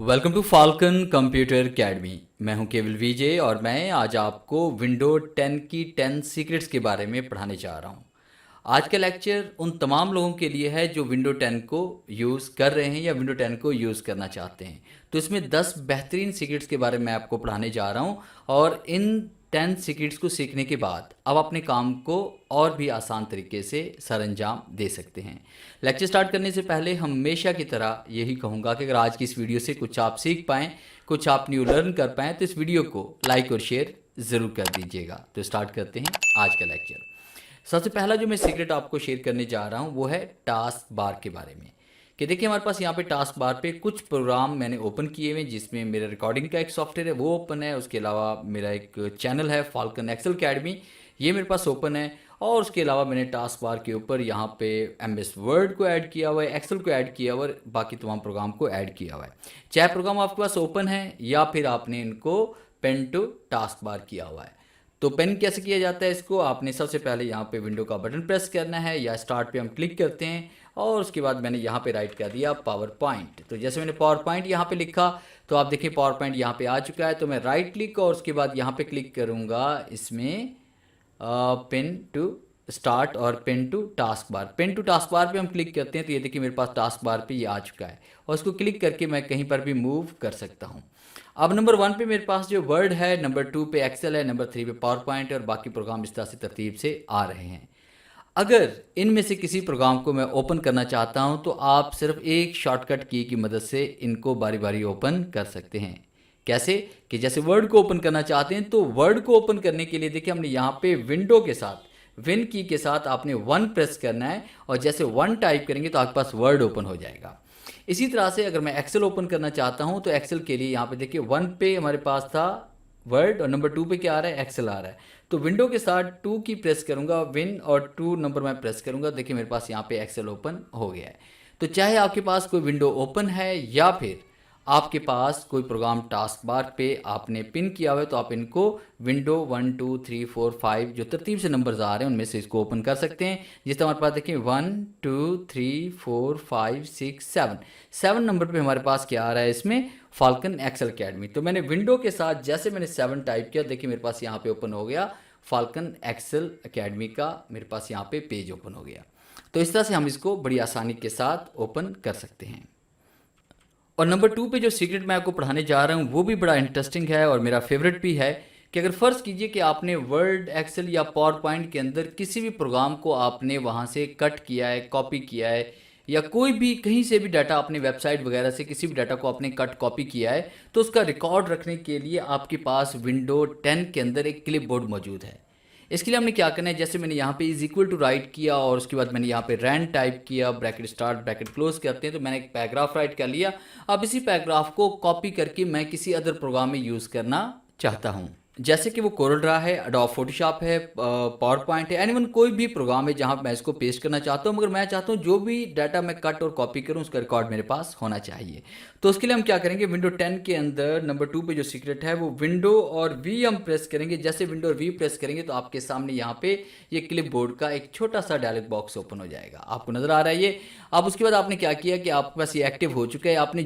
Welcome to Falcon computer academy. मैं हूं केवल विजय और मैं आज आपको विंडो 10 की 10 सीक्रेट्स के बारे में पढ़ाने जा रहा हूं। आज का लेक्चर उन तमाम लोगों के लिए है जो विंडो 10 को यूज़ कर रहे हैं या विंडो 10 को यूज़ करना चाहते हैं। तो इसमें 10 बेहतरीन सीक्रेट्स के बारे में आपको पढ़ाने जा रहा हूं और इन 10 सीक्रेट्स को सीखने के बाद अब अपने काम को और भी आसान तरीके से सरअंजाम दे सकते हैं। लेक्चर स्टार्ट करने से पहले हमेशा की तरह यही कहूँगा कि अगर आज की इस वीडियो से कुछ आप सीख पाएँ, कुछ आप न्यू लर्न कर पाएँ तो इस वीडियो को लाइक और शेयर ज़रूर कर दीजिएगा। तो स्टार्ट करते हैं आज का लेक्चर। सबसे पहला जो मैं सीक्रेट आपको शेयर करने जा रहा हूँ वो है टास्क बार के बारे में। कि देखिए हमारे पास यहाँ पे टास्क बार पे कुछ प्रोग्राम मैंने ओपन किए हुए हैं, जिसमें मेरा रिकॉर्डिंग का एक सॉफ्टवेयर है वो ओपन है। उसके अलावा मेरा एक चैनल है फाल्कन एक्सेल अकेडमी, ये मेरे पास ओपन है। और उसके अलावा मैंने टास्क बार के ऊपर यहाँ पे एमएस वर्ड को ऐड किया हुआ है, एक्सेल को ऐड किया हुआ है, बाकी तमाम प्रोग्राम को ऐड किया हुआ है। चाहे प्रोग्राम आपके पास ओपन है या फिर आपने इनको पेन टू टास्क बार किया हुआ है। तो पेन कैसे किया जाता है, इसको आपने सबसे पहले यहाँ पे विंडो का बटन प्रेस करना है या स्टार्ट पे हम क्लिक करते हैं और उसके बाद मैंने यहाँ पे राइट कर दिया पावर पॉइंट। तो जैसे मैंने पावर पॉइंट यहाँ पे लिखा तो आप देखिए पावर पॉइंट यहाँ पे आ चुका है। तो मैं राइट क्लिक और उसके बाद यहाँ पे क्लिक करूँगा इसमें पेन टू स्टार्ट और pin to task bar. Pin to task bar पे हम क्लिक करते हैं तो ये देखिए मेरे पास टास्क बार पे ये आ चुका है और उसको क्लिक करके मैं कहीं पर भी मूव कर सकता हूँ। अब नंबर 1 पे मेरे पास जो वर्ड है, नंबर 2 पे एक्सेल है, नंबर 3 पे पावर पॉइंट है और बाकी प्रोग्राम इस तरह से तरतीब से आ रहे हैं। अगर इनमें से किसी प्रोग्राम को मैं ओपन करना चाहता हूं तो आप सिर्फ एक शॉर्टकट की मदद से इनको बारी बारी ओपन कर सकते हैं। कैसे कि जैसे वर्ड को ओपन करना चाहते हैं तो वर्ड को ओपन करने के लिए देखिए हमने यहाँ पे विंडो के साथ विन की के साथ आपने 1 प्रेस करना है और जैसे 1 टाइप करेंगे तो आपके पास वर्ड ओपन हो जाएगा। इसी तरह से अगर मैं एक्सेल ओपन करना चाहता हूं तो एक्सेल के लिए यहाँ पे देखिए 1 पे हमारे पास था वर्ड और नंबर 2 पे क्या आ रहा है, एक्सेल आ रहा है। तो विंडो के साथ 2 की प्रेस करूंगा, विन और 2 नंबर मैं प्रेस करूंगा, देखिए मेरे पास यहाँ पे एक्सेल ओपन हो गया है। तो चाहे आपके पास कोई विंडो ओपन है या फिर आपके पास कोई प्रोग्राम टास्क बार पे आपने पिन किया हुआ है तो आप इनको विंडो 1 2 3 4 5 जो तरतीब से नंबर्स आ रहे हैं उनमें से इसको ओपन कर सकते हैं। जिस तरह हमारे पास देखिए 1 2 3 4 5 6 7 नंबर पे हमारे पास क्या आ रहा है इसमें, फाल्कन एक्सेल अकेडमी। तो मैंने विंडो के साथ जैसे मैंने 7 टाइप किया, देखिए मेरे पास यहाँ पे ओपन हो गया फाल्कन एक्सेल अकेडमी का, मेरे पास यहाँ पे पेज ओपन हो गया। तो इस तरह से हम इसको बड़ी आसानी के साथ ओपन कर सकते हैं। और नंबर 2 पे जो सीक्रेट मैं आपको पढ़ाने जा रहा हूँ वो भी बड़ा इंटरेस्टिंग है और मेरा फेवरेट भी है। कि अगर फ़र्ज़ कीजिए कि आपने वर्ड, एक्सेल या पावर पॉइंट के अंदर किसी भी प्रोग्राम को आपने वहाँ से कट किया है, कॉपी किया है या कोई भी कहीं से भी डाटा आपने वेबसाइट वगैरह से किसी भी डाटा को आपने कट कॉपी किया है तो उसका रिकॉर्ड रखने के लिए आपके पास विंडो 10 के अंदर एक क्लिप बोर्ड मौजूद है। इसके लिए हमने क्या करना है, जैसे मैंने यहाँ पे इज इक्वल टू राइट किया और उसके बाद मैंने यहाँ पे रैन टाइप किया, ब्रैकेट स्टार्ट ब्रैकेट क्लोज करते हैं तो मैंने एक पैराग्राफ राइट कर लिया। अब इसी पैराग्राफ को कॉपी करके मैं किसी अदर प्रोग्राम में यूज़ करना चाहता हूँ, जैसे कि वो कोरल ड्रा है, अडोब फोटोशॉप है, पावर पॉइंट है, एनीवन कोई भी प्रोग्राम है जहाँ मैं इसको पेस्ट करना चाहता हूँ। मगर मैं चाहता हूँ जो भी डाटा मैं कट और कॉपी करूँ उसका रिकॉर्ड मेरे पास होना चाहिए। तो उसके लिए हम क्या करेंगे, विंडो 10 के अंदर नंबर 2 पे जो सीक्रेट है वो विंडो और वी हम प्रेस करेंगे। जैसे विंडो और वी प्रेस करेंगे तो आपके सामने यहाँ पे ये क्लिप बोर्ड का एक छोटा सा डायलॉग बॉक्स ओपन हो जाएगा, आपको नज़र आ रहा है ये। अब उसके बाद आपने क्या किया कि आपके पास ये एक्टिव हो चुका है। आपने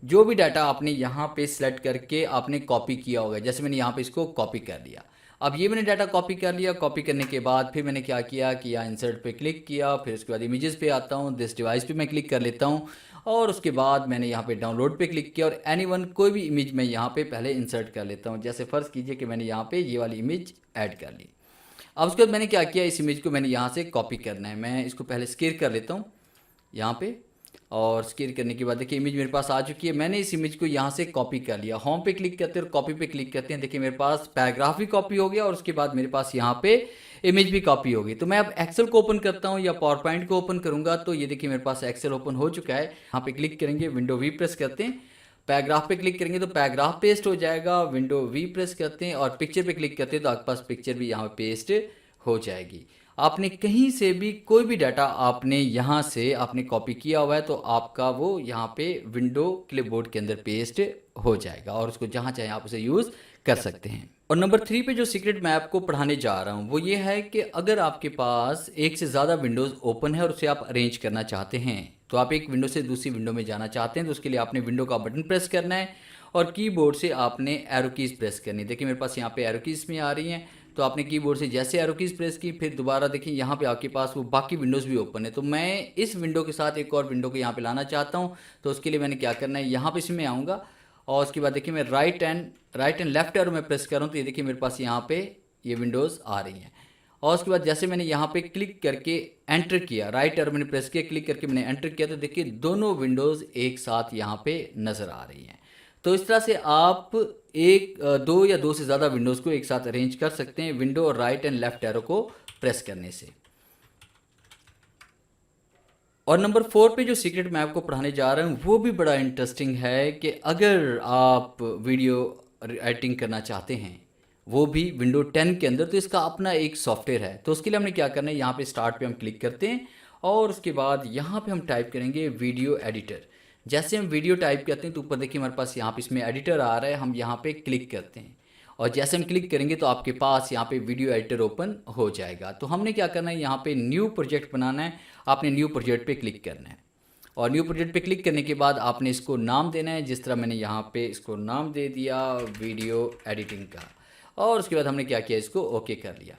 जो भी डाटा आपने यहाँ पे सिलेक्ट करके आपने कॉपी किया होगा, जैसे मैंने यहाँ पे इसको कॉपी कर लिया। अब ये मैंने डाटा कॉपी कर लिया, कॉपी करने के बाद फिर मैंने क्या किया कि यहाँ इंसर्ट पे क्लिक किया, फिर उसके बाद इमेजेस पे आता हूँ, दिस डिवाइस पे मैं क्लिक कर लेता हूँ और उसके बाद मैंने यहाँ पे डाउनलोड पे क्लिक किया और एनीवन कोई भी इमेज मैं यहाँ पे पहले इंसर्ट कर लेता हूँ। जैसे फ़र्ज़ कीजिए कि मैंने यहाँ पे ये वाली इमेज ऐड कर ली। अब उसके बाद मैंने क्या किया, इस इमेज को मैंने यहाँ से कॉपी करना है। मैं इसको पहले स्केयर कर लेता हूँ यहाँ पे और स्केयर करने के बाद देखिए इमेज मेरे पास आ चुकी है। मैंने इस इमेज को यहाँ से कॉपी कर लिया। होम पे क्लिक करते हैं और कॉपी पे क्लिक करते हैं, देखिए मेरे पास पैराग्राफ भी कॉपी हो गया और उसके बाद मेरे पास यहाँ पे इमेज भी कॉपी हो गई। तो मैं अब एक्सेल को ओपन करता हूँ या पावर पॉइंट को ओपन करूँगा तो ये देखिए मेरे पास एक्सेल ओपन हो चुका है। यहाँ पे क्लिक करेंगे, विंडो वी प्रेस करते हैं, पैराग्राफ पे क्लिक करेंगे तो पैराग्राफ पेस्ट हो जाएगा, विंडो वी प्रेस करते हैं और पिक्चर पे क्लिक करते हैं तो आपके पास पिक्चर भी यहाँ पे पेस्ट हो जाएगी। आपने कहीं से भी कोई भी डाटा आपने यहाँ से आपने कॉपी किया हुआ है तो आपका वो यहाँ पे विंडो क्लिपबोर्ड के अंदर पेस्ट हो जाएगा और उसको जहाँ चाहे आप उसे यूज़ कर सकते हैं। और नंबर 3 पे जो सीक्रेट मैं आपको पढ़ाने जा रहा हूँ वो ये है कि अगर आपके पास एक से ज़्यादा विंडोज़ ओपन है और उसे आप अरेंज करना चाहते हैं, तो आप एक विंडो से दूसरी विंडो में जाना चाहते हैं, तो उसके लिए आपने विंडो का बटन प्रेस करना है और कीबोर्ड से आपने एरो कीज़ प्रेस करनी है। देखिए मेरे पास यहाँ पे एरो कीज़ में आ रही हैं, तो आपने कीबोर्ड से जैसे एरो कीज़ प्रेस की फिर दोबारा देखिए यहाँ पे आपके पास वो बाकी विंडोज़ भी ओपन है। तो मैं इस विंडो के साथ एक और विंडो को यहाँ पे लाना चाहता हूँ, तो उसके लिए मैंने क्या करना है, यहाँ पे इसमें आऊँगा और उसके बाद देखिए मैं राइट एंड लेफ्ट एरो में प्रेस कर रहा हूँ, तो ये देखिए मेरे पास यहाँ पे ये विंडोज़ आ रही हैं। और उसके बाद जैसे मैंने यहाँ पे क्लिक करके एंटर किया, राइट एरो मैंने प्रेस किया, क्लिक करके मैंने एंटर किया, तो देखिए दोनों विंडोज़ एक साथ यहाँ पे नज़र आ रही हैं। तो इस तरह से आप दो या दो से ज़्यादा विंडोज़ को एक साथ अरेंज कर सकते हैं विंडो और राइट एंड लेफ्ट एरो को प्रेस करने से। और नंबर 4 पे जो सीक्रेट मैं आपको पढ़ाने जा रहा हूँ वो भी बड़ा इंटरेस्टिंग है कि अगर आप वीडियो एडिटिंग करना चाहते हैं वो भी विंडो 10 के अंदर, तो इसका अपना एक सॉफ्टवेयर है। तो उसके लिए हमने क्या करना है, यहाँ पे स्टार्ट पे हम क्लिक करते हैं और उसके बाद यहाँ पे हम टाइप करेंगे वीडियो एडिटर। जैसे हम वीडियो टाइप करते हैं तो ऊपर देखिए हमारे पास यहाँ पे इसमें एडिटर आ रहा है, हम यहाँ पे क्लिक करते हैं और जैसे हम क्लिक करेंगे तो आपके पास यहाँ पे वीडियो एडिटर ओपन हो जाएगा। तो हमने क्या करना है, यहाँ पे न्यू प्रोजेक्ट बनाना है, आपने न्यू प्रोजेक्ट पे क्लिक करना है और न्यू प्रोजेक्ट पे क्लिक करने के बाद आपने इसको नाम देना है, जिस तरह मैंने यहाँ पे इसको नाम दे दिया वीडियो एडिटिंग का। और उसके बाद हमने क्या किया, इसको ओके कर लिया।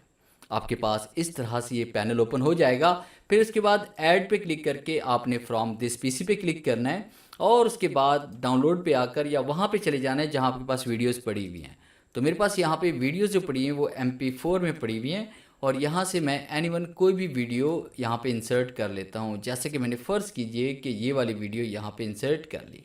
आपके पास इस तरह से ये पैनल ओपन हो जाएगा। फिर उसके बाद ऐड पे क्लिक करके आपने फ्रॉम दिस पीसी पे क्लिक करना है और उसके बाद डाउनलोड पे आकर या वहाँ पे चले जाना है जहाँ आपके पास वीडियोस पड़ी हुई हैं। तो मेरे पास यहाँ पे वीडियोस जो पड़ी हैं वो MP4 में पड़ी हुई हैं और यहाँ से मैं एनीवन कोई भी वीडियो यहाँ पे इंसर्ट कर लेता हूँ। जैसे कि मैंने फ़र्ज़ कीजिए कि ये वाली वीडियो यहाँ पे इंसर्ट कर ली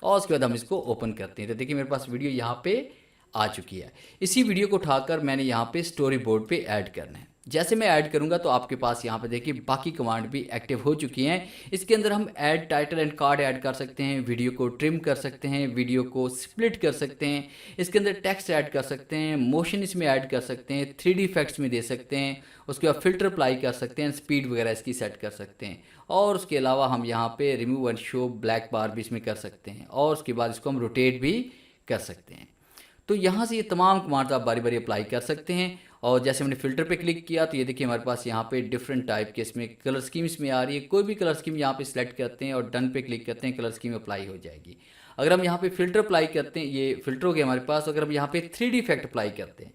और उसके बाद हम इसको ओपन करते हैं। तो देखिए मेरे पास वीडियो यहाँ पे आ चुकी है। इसी वीडियो को उठाकर मैंने यहाँ पे स्टोरी बोर्ड पे ऐड करना है। जैसे मैं ऐड करूँगा तो आपके पास यहाँ पे देखिए बाकी कमांड भी एक्टिव हो चुकी हैं। इसके अंदर हम add title and card add कर सकते हैं, वीडियो को ट्रिम कर सकते हैं, वीडियो को स्प्लिट कर सकते हैं, इसके अंदर टेक्स्ट ऐड कर सकते हैं, मोशन इसमें ऐड कर सकते हैं, 3D इफेक्ट्स में दे सकते हैं, उसके बाद फिल्टर अप्लाई कर सकते हैं, स्पीड वगैरह इसकी सेट कर सकते हैं और उसके अलावा हम यहाँ पे रिमूव एंड शो ब्लैक बार भी इसमें कर सकते हैं और उसके बाद इसको हम रोटेट भी कर सकते हैं। तो यहाँ से ये तमाम कमांड्स आप बारी बारी अप्लाई कर सकते हैं। और जैसे मैंने फ़िल्टर पे क्लिक किया तो ये देखिए हमारे पास यहाँ पे डिफरेंट टाइप के इसमें कलर स्कीम इसमें आ रही है। कोई भी कलर स्कीम यहाँ पे सिलेक्ट करते हैं और डन पे क्लिक करते हैं, कलर स्कीम अप्लाई हो जाएगी। अगर हम यहाँ पे फ़िल्टर अप्लाई करते हैं, ये फ़िल्टर हो गया हमारे पास। अगर हम यहाँ पे 3D इफेक्ट अप्लाई करते हैं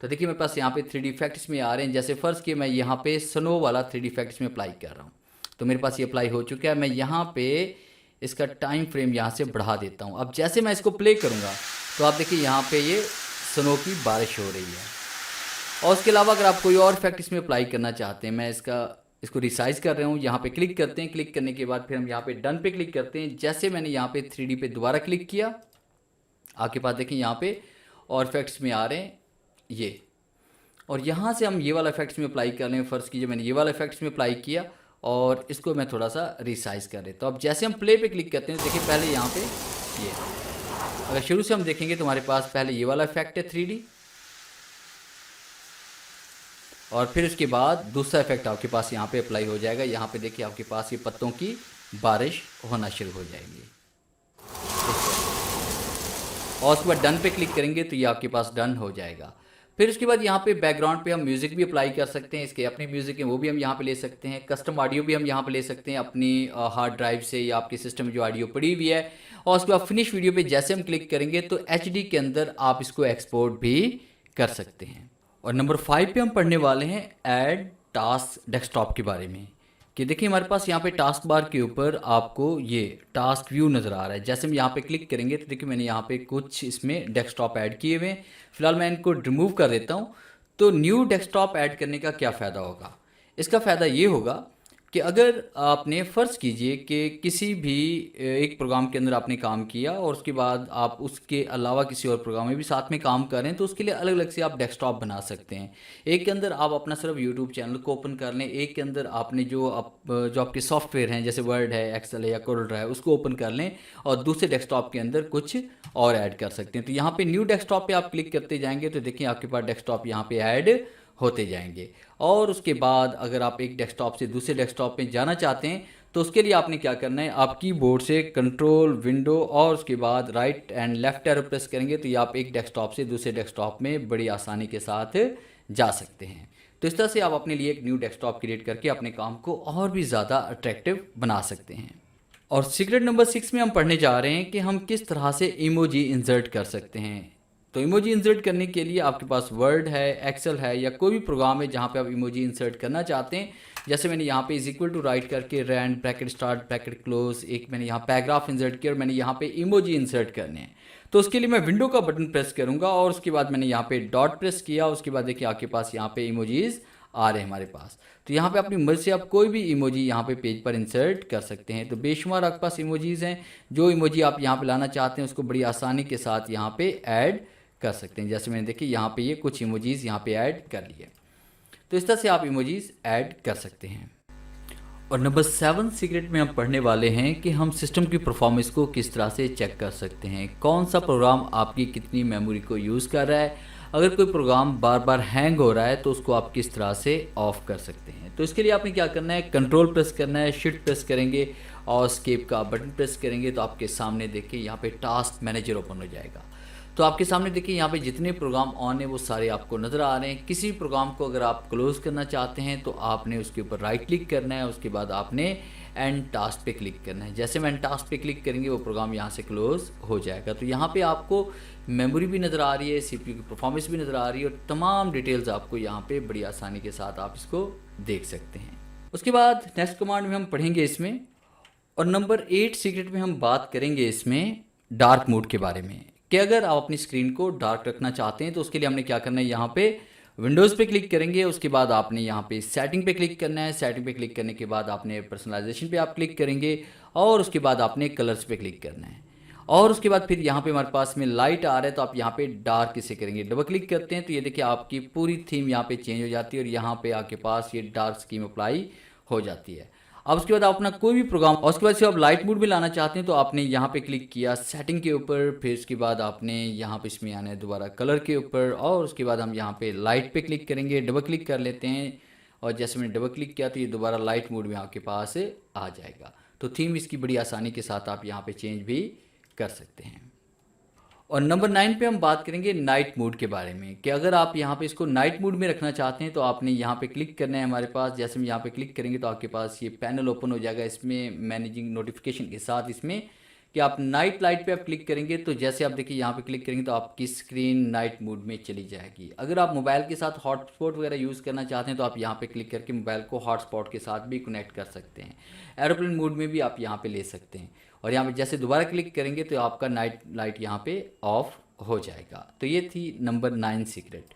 तो देखिए मेरे पास यहाँ पे 3D इफेक्ट इसमें आ रहे हैं। जैसे फ़र्ज़ किया मैं यहाँ पे स्नो वाला 3D इफेक्ट इसमें अप्लाई कर रहा हूँ, तो मेरे पास ये अप्लाई हो चुका है। मैं यहाँ पे इसका टाइम फ्रेम यहाँ से बढ़ा देता हूँ। अब जैसे मैं इसको प्ले करूँगा तो आप देखिए यहाँ पे ये स्नो की बारिश हो रही है। और उसके अलावा अगर आप कोई और इफेक्ट इसमें अप्लाई करना चाहते हैं, मैं इसको रिसाइज कर रहा हूँ, यहाँ पे क्लिक करते हैं। क्लिक करने के बाद फिर हम यहाँ पे डन पे क्लिक करते हैं। जैसे मैंने यहाँ पे 3D पे दोबारा क्लिक किया, आपके पास देखिए यहाँ पे और इफेक्ट्स में आ रहे हैं ये, और यहाँ से हम ये वाला इफेक्ट्स में अप्लाई कर लें। फ़र्ज़ कीजिए मैंने ये वाला इफेक्ट्स में अप्लाई किया और इसको मैं थोड़ा सा रिसाइज कर देता हूँ। अब जैसे हम प्ले पे क्लिक करते हैं देखिए पहले यहाँ पे ये, अगर शुरू से हम देखेंगे तो हमारे पास पहले ये वाला इफेक्ट है 3D और फिर उसके बाद दूसरा इफेक्ट आपके पास यहाँ पे अप्लाई हो जाएगा। यहाँ पे देखिए आपके पास ये पत्तों की बारिश होना शुरू हो जाएगी और उसके बाद डन पे क्लिक करेंगे तो ये आपके पास डन हो जाएगा। फिर उसके बाद यहाँ पे बैकग्राउंड पे हम म्यूज़िक भी अप्लाई कर सकते हैं। इसके अपनी म्यूज़िक है वो भी हम यहाँ पे ले सकते हैं। कस्टम ऑडियो भी हम यहाँ पे ले सकते हैं अपनी हार्ड ड्राइव से या आपके सिस्टम में जो ऑडियो पड़ी हुई है। और उसके बाद फिनिश वीडियो पे जैसे हम क्लिक करेंगे तो HD के अंदर आप इसको एक्सपोर्ट भी कर सकते हैं। और नंबर 5 पे हम पढ़ने वाले हैं ऐड टास्क डेस्कटॉप के बारे में। कि देखिए हमारे पास यहाँ पे टास्क बार के ऊपर आपको ये टास्क व्यू नज़र आ रहा है। जैसे हम यहाँ पे क्लिक करेंगे तो देखिए मैंने यहाँ पे कुछ इसमें डेस्कटॉप ऐड किए हुए हैं। फिलहाल मैं इनको रिमूव कर देता हूँ। तो न्यू डेस्कटॉप ऐड करने का क्या फ़ायदा होगा, इसका फ़ायदा ये होगा कि अगर आपने फ़र्ज़ कीजिए कि किसी भी एक प्रोग्राम के अंदर आपने काम किया और उसके बाद आप उसके अलावा किसी और प्रोग्राम में भी साथ में काम कर रहे हैं, तो उसके लिए अलग अलग से आप डेस्कटॉप बना सकते हैं। एक के अंदर आप अपना सिर्फ यूट्यूब चैनल को ओपन कर लें, एक के अंदर आपने जो आपके सॉफ्टवेयर हैं जैसे वर्ड है, एक्सेल है या कोरल ड्रा है उसको ओपन कर लें और दूसरे डेस्कटॉप के अंदर कुछ और ऐड कर सकते हैं। तो यहाँ पर न्यू डेस्कटॉप पर आप क्लिक करते जाएंगे तो देखिए आपके पास डेस्कटॉप यहाँ पर ऐड होते जाएंगे। और उसके बाद अगर आप एक डेस्कटॉप से दूसरे डेस्कटॉप में जाना चाहते हैं तो उसके लिए आपने क्या करना है, आप कीबोर्ड से कंट्रोल विंडो और उसके बाद right and left arrow press करेंगे तो ये आप एक डेस्कटॉप से दूसरे डेस्कटॉप में बड़ी आसानी के साथ जा सकते हैं। तो इस तरह से आप अपने लिए एक न्यू डेस्कटॉप क्रिएट करके अपने काम को और भी ज़्यादा अट्रैक्टिव बना सकते हैं। और सीक्रेट नंबर 6 में हम पढ़ने जा रहे हैं कि हम किस तरह से इमोजी इंसर्ट कर सकते हैं। तो इमोजी इंसर्ट करने के लिए आपके पास वर्ड है, एक्सेल है या कोई भी प्रोग्राम है जहाँ पे आप इमोजी इंसर्ट करना चाहते हैं। जैसे मैंने यहाँ पे इज इक्वल टू राइट करके rand bracket start bracket close, एक मैंने यहाँ पैराग्राफ इंसर्ट किया और मैंने यहाँ पे इमोजी इंसर्ट करने हैं। तो उसके लिए मैं विंडो का बटन प्रेस करूँगा और उसके बाद मैंने यहाँ पे डॉट प्रेस किया। उसके बाद देखिए आपके पास यहाँ पे इमोजीज आ रहे हैं हमारे पास। तो यहाँ पे अपनी मर्जी से आप कोई भी इमोजी यहाँ पे पेज पर इंसर्ट कर सकते हैं। तो बेशुमार आपके पास इमोजीज हैं, जो इमोजी आप यहाँ पे लाना चाहते हैं उसको बड़ी आसानी के साथ यहाँ पे ऐड कर सकते हैं। जैसे मैंने देखिए यहाँ पे ये कुछ इमोजीज यहाँ पे ऐड कर लिए। तो इस तरह से आप इमोजीज ऐड कर सकते हैं। और नंबर 7 सीक्रेट में हम पढ़ने वाले हैं कि हम सिस्टम की परफॉर्मेंस को किस तरह से चेक कर सकते हैं, कौन सा प्रोग्राम आपकी कितनी मेमोरी को यूज़ कर रहा है। अगर कोई प्रोग्राम बार बार हैंग हो रहा है तो उसको आप किस तरह से ऑफ कर सकते हैं। तो इसके लिए आपने क्या करना है, कंट्रोल प्रेस करना है, शिफ्ट प्रेस करेंगे और एस्केप का बटन प्रेस करेंगे तो आपके सामने देखिए यहाँ पे टास्क मैनेजर ओपन हो जाएगा। तो आपके सामने देखिए यहाँ पे जितने प्रोग्राम ऑन है वो सारे आपको नज़र आ रहे हैं। किसी प्रोग्राम को अगर आप क्लोज़ करना चाहते हैं तो आपने उसके ऊपर राइट क्लिक करना है, उसके बाद आपने एंड टास्क पे क्लिक करना है। जैसे मैं एंड टास्क पे क्लिक करेंगे वो प्रोग्राम यहाँ से क्लोज़ हो जाएगा। तो यहाँ पे आपको मेमोरी भी नज़र आ रही है, सीपीयू की परफॉर्मेंस भी नज़र आ रही है और तमाम डिटेल्स आपको यहाँ पे बड़ी आसानी के साथ आप इसको देख सकते हैं। उसके बाद नेक्स्ट कमांड में हम पढ़ेंगे इसमें। और नंबर 8 सीक्रेट में हम बात करेंगे इसमें डार्क मोड के बारे में कि अगर आप अपनी स्क्रीन को डार्क रखना चाहते हैं तो उसके लिए हमने क्या करना है, यहाँ पे विंडोज़ पे क्लिक करेंगे। उसके बाद आपने यहाँ पे सेटिंग पे क्लिक करना है। सेटिंग पे क्लिक करने के बाद आपने पर्सनलाइजेशन पे आप क्लिक करेंगे और उसके बाद आपने कलर्स पे क्लिक करना है। और उसके बाद फिर यहाँ पे हमारे पास में लाइट आ रहा है तो आप यहाँ पे डार्क इसे करेंगे, डबल क्लिक करते हैं तो ये देखिए आपकी पूरी थीम यहाँ पे चेंज हो जाती है और यहाँ पे आपके पास ये डार्क स्कीम अप्लाई हो जाती है। अब उसके बाद आप अपना कोई भी प्रोग्राम और उसके बाद से आप लाइट मोड में लाना चाहते हैं तो आपने यहाँ पे क्लिक किया सेटिंग के ऊपर, फिर उसके बाद आपने यहाँ पे इसमें आना है दोबारा कलर के ऊपर और उसके बाद हम यहाँ पे लाइट पे क्लिक करेंगे, डबल क्लिक कर लेते हैं और जैसे मैंने डबल क्लिक किया तो ये दोबारा लाइट मोड में आपके पास आ जाएगा। तो थीम इसकी बड़ी आसानी के साथ आप यहाँ पे चेंज भी कर सकते हैं। और नंबर 9 पे हम बात करेंगे नाइट मोड के बारे में कि अगर आप यहाँ पे इसको नाइट मोड में रखना चाहते हैं तो आपने यहाँ पे क्लिक करना है हमारे पास। जैसे हम यहाँ पे क्लिक करेंगे तो आपके पास ये पैनल ओपन हो जाएगा इसमें मैनेजिंग नोटिफिकेशन के साथ इसमें कि आप नाइट लाइट पे आप क्लिक करेंगे तो जैसे आप देखिए यहाँ पे क्लिक करेंगे तो आपकी स्क्रीन नाइट मोड में चली जाएगी। अगर आप मोबाइल के साथ हॉटस्पॉट वगैरह यूज़ करना चाहते हैं तो आप यहाँ पे क्लिक करके मोबाइल को हॉटस्पॉट के साथ भी कनेक्ट कर सकते हैं। एरोप्लेन मोड में भी आप यहाँ पे ले सकते हैं और यहाँ पे जैसे दोबारा क्लिक करेंगे तो आपका नाइट लाइट यहाँ पे ऑफ हो जाएगा। तो ये थी नंबर 9 सीक्रेट।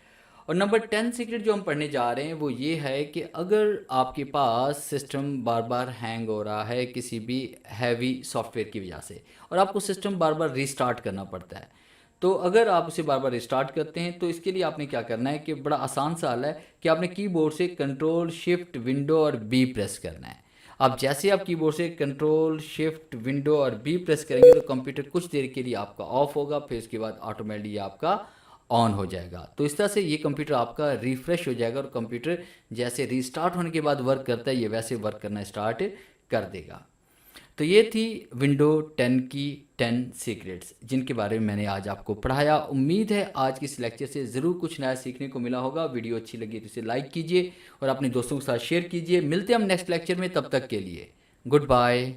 और नंबर 10 सीक्रेट जो हम पढ़ने जा रहे हैं वो ये है कि अगर आपके पास सिस्टम बार बार हैंग हो रहा है किसी भी हैवी सॉफ्टवेयर की वजह से और आपको सिस्टम बार बार रीस्टार्ट करना पड़ता है, तो अगर आप उसे बार बार रिस्टार्ट करते हैं तो इसके लिए आपने क्या करना है कि बड़ा आसान सा हल है कि आपने कीबोर्ड से कंट्रोल शिफ्ट विंडो और बी प्रेस करना है। अब जैसे आप कीबोर्ड से कंट्रोल शिफ्ट विंडो और बी प्रेस करेंगे तो कंप्यूटर कुछ देर के लिए आपका ऑफ होगा, फिर उसके बाद ऑटोमेटिकली आपका ऑन हो जाएगा। तो इस तरह से ये कंप्यूटर आपका रिफ्रेश हो जाएगा और कंप्यूटर जैसे रीस्टार्ट होने के बाद वर्क करता है ये वैसे वर्क करना स्टार्ट कर देगा। तो ये थी विंडो 10 की 10 सीक्रेट्स जिनके बारे में मैंने आज आपको पढ़ाया। उम्मीद है आज की इस लेक्चर से ज़रूर कुछ नया सीखने को मिला होगा। वीडियो अच्छी लगी तो इसे लाइक कीजिए और अपने दोस्तों के साथ शेयर कीजिए। मिलते हैं हम नेक्स्ट लेक्चर में, तब तक के लिए गुड बाय।